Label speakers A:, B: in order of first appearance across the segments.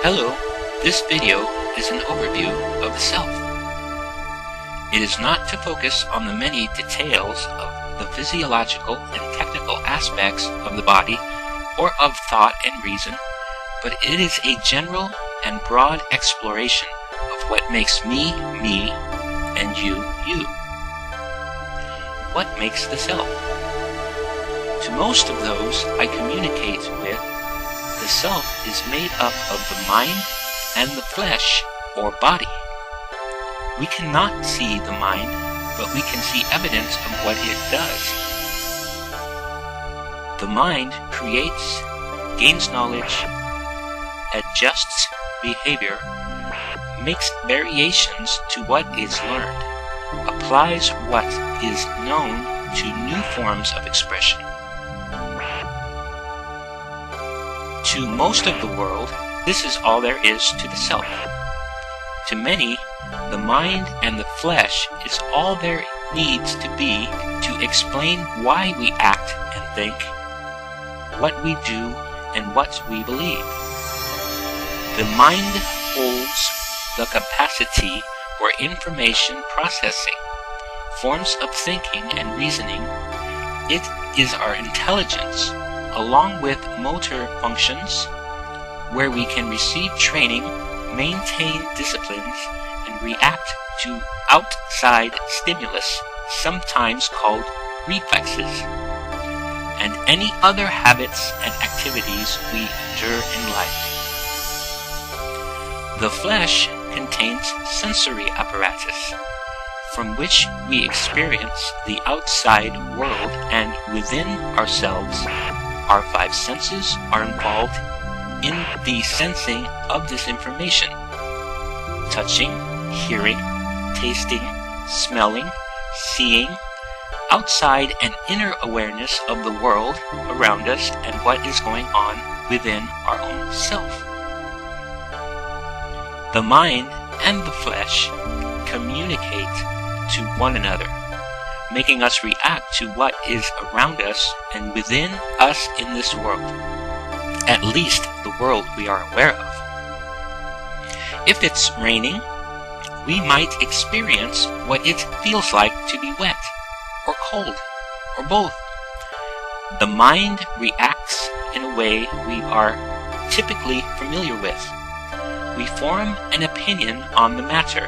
A: Hello, this video is an overview of the self. It is not to focus on the many details of the physiological and technical aspects of the body or of thought and reason, but it is a general and broad exploration of what makes me, me, and you, you. What makes the self? To most of those I communicate with, the self is made up of the mind and the flesh or body. We cannot see the mind, but we can see evidence of what it does. The mind creates, gains knowledge, adjusts behavior, makes variations to what is learned, applies what is known to new forms of expression. To most of the world, this is all there is to the self. To many, the mind and the flesh is all there needs to be to explain why we act and think, what we do, and what we believe. The mind holds the capacity for information processing, forms of thinking and reasoning. It is our intelligence, along with motor functions, where we can receive training, maintain disciplines, and react to outside stimulus, sometimes called reflexes, and any other habits and activities we endure in life. The flesh contains sensory apparatus, from which we experience the outside world, and within ourselves, our five senses are involved in the sensing of this information: touching, hearing, tasting, smelling, seeing, outside and inner awareness of the world around us and what is going on within our own self. The mind and the flesh communicate to one another, making us react to what is around us and within us in this world, at least the world we are aware of. If it's raining, we might experience what it feels like to be wet, or cold, or both. The mind reacts in a way we are typically familiar with. We form an opinion on the matter,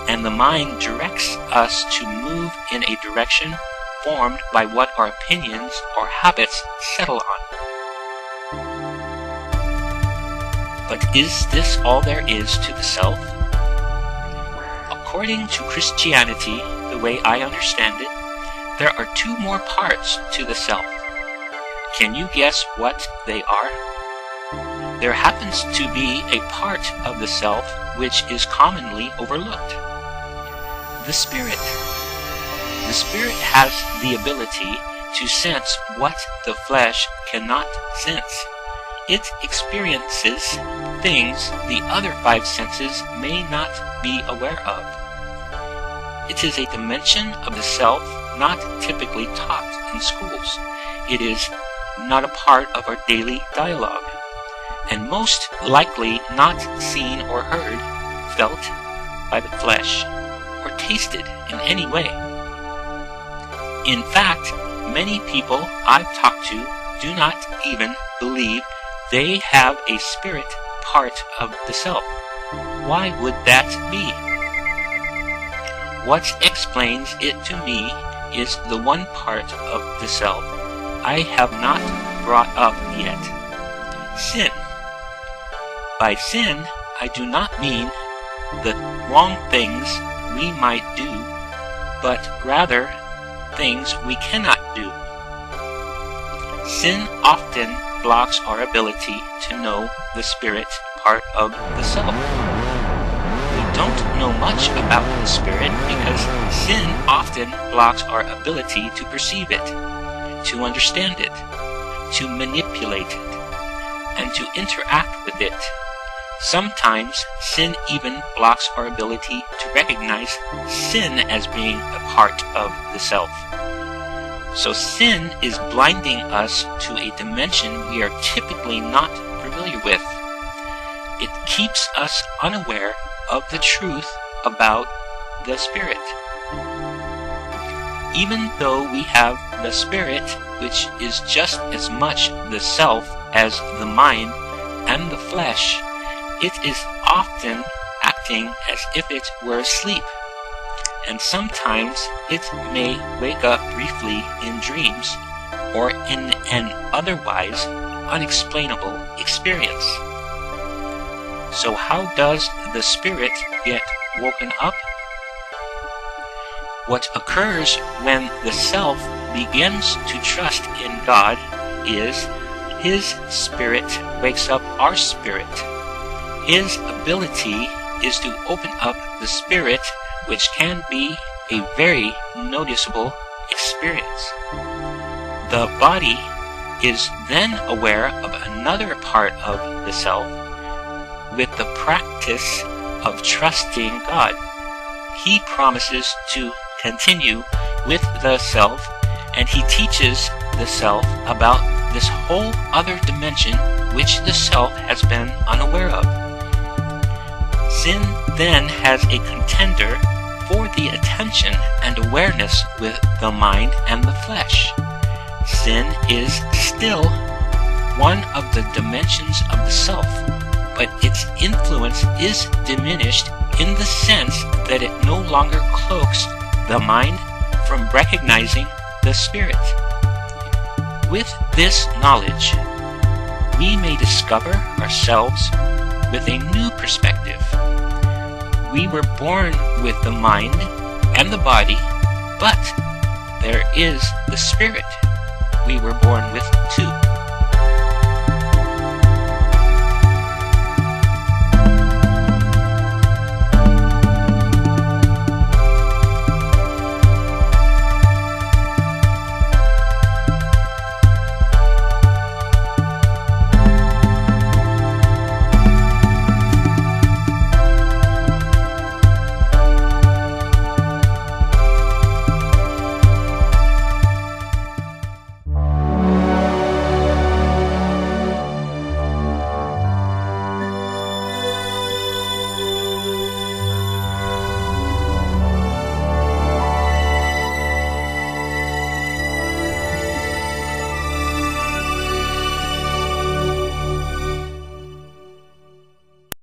A: and the mind directs us to move in a direction formed by what our opinions or habits settle on. But is this all there is to the self? According to Christianity, the way I understand it, there are two more parts to the self. Can you guess what they are? There happens to be a part of the self which is commonly overlooked: the spirit. The spirit has the ability to sense what the flesh cannot sense. It experiences things the other five senses may not be aware of. It is a dimension of the self not typically taught in schools. It is not a part of our daily dialogue, and most likely not seen or heard, felt by the flesh, or tasted in any way. In fact, many people I've talked to do not even believe they have a spirit part of the self. Why would that be? What explains it to me is the one part of the self I have not brought up yet: sin. By sin, I do not mean the wrong things we might do, but rather things we cannot do. Sin often blocks our ability to know the spirit part of the self. We don't know much about the spirit because sin often blocks our ability to perceive it, to understand it, to manipulate it, and to interact with it. Sometimes sin even blocks our ability to recognize sin as being a part of the self. So sin is blinding us to a dimension we are typically not familiar with. It keeps us unaware of the truth about the Spirit. Even though we have the Spirit, which is just as much the self as the mind and the flesh, it is often acting as if it were asleep, and sometimes it may wake up briefly in dreams or in an otherwise unexplainable experience. So how does the Spirit get woken up? What occurs when the self begins to trust in God is His Spirit wakes up our spirit. His ability is to open up the Spirit, which can be a very noticeable experience. The body is then aware of another part of the self with the practice of trusting God. He promises to continue with the self, and he teaches the self about this whole other dimension which the self has been unaware of. Sin then has a contender for the attention and awareness with the mind and the flesh. Sin is still one of the dimensions of the self, but its influence is diminished in the sense that it no longer cloaks the mind from recognizing the Spirit. With this knowledge, we may discover ourselves with a new perspective. We were born with the mind and the body, but there is the Spirit we were born with too.